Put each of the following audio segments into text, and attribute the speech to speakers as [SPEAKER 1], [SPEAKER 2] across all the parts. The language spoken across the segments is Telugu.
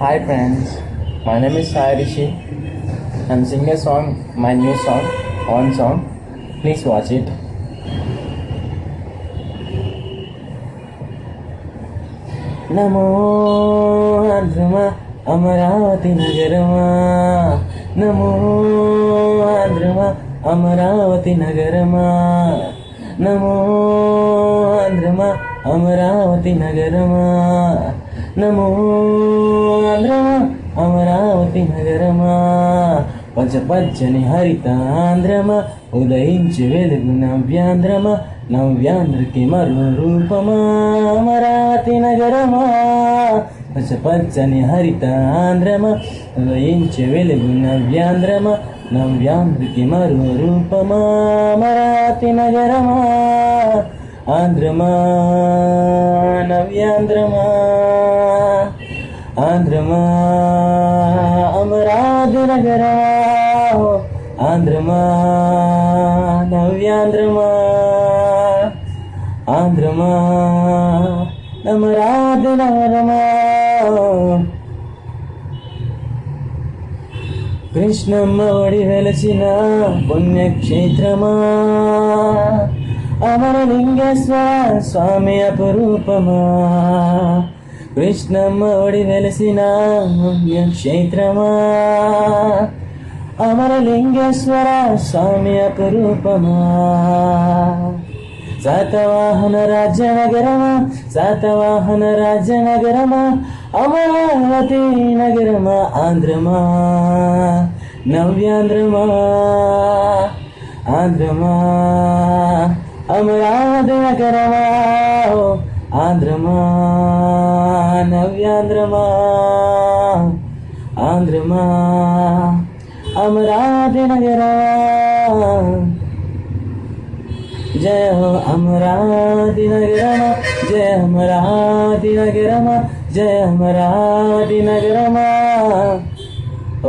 [SPEAKER 1] Hi friends, my name is Sai Rishi. I'm singing a song, my new song, one song. Please watch it. నమో ఆంధ్రమ అమరావతి నగరమా, నమో ఆంధ్రమ అమరావతి నగరమా, నమో ఆంధ్రమ అమరావతి నగరమా, నమో ఆంధ్రమ అమరావతి నగరమా. పచ్చ పచ్చని హరితాంధ్రమ, ఉదయించి వెలుగు నవ్యాంధ్రమ, నవ్యాంధ్రకి మరో రూపమా అమరావతి నగరమా. పచ్చ పచ్చని హరితాంధ్రమ, ఉదయించి వెలుగు నవ్యాంధ్రమ, నవ్యాంధ్రకి మరో రూపమా అమరావతి నగరమా. ఆంధ్రమా నవ్యాంధ్రమా, ఆంధ్రమా అమరావతి నగరమా, ఆంధ్రమా నవ్యాంధ్రమా, ఆంధ్రమా అమరావతి నగరమా. కృష్ణమ్మ ఒడి వెలసిన పుణ్యక్షేత్రమా, అమరలింగేశ్వర స్వామి అపురూపమా. కృష్ణమ్మ ఒడి వెలసిన పుణ్యక్షేత్రమా, అమరలింగేశ్వర స్వామి అపురూపమా. శాతవాహన రాజ్యనగరమా, శాతవాహన రాజ్యనగరమా, అమరావతి నగరమా. ఆంధ్రమా నవ్యాంధ్రమా, ఆంధ్రమా అమరావతి నగరమా, ఆంధ్రమా నవ్యాంధ్రమా, ఆంధ్రమా అమరావతి నగరమా. జయ హో అమరావతి నగరమా, జయ అమరావతి నగరమా, జయ అమరావతి నగరమా.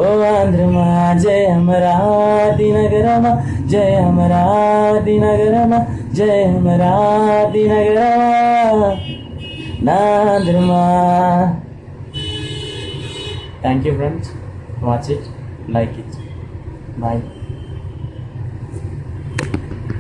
[SPEAKER 1] ఓ ఆంధ్రమా జయ అమరావతి నగరమా, జయ అమరావతి నగరమా, జయ అమరావతి నగరమా. నా ఆంధ్రమా. Thank you friends, watch it, like it, bye.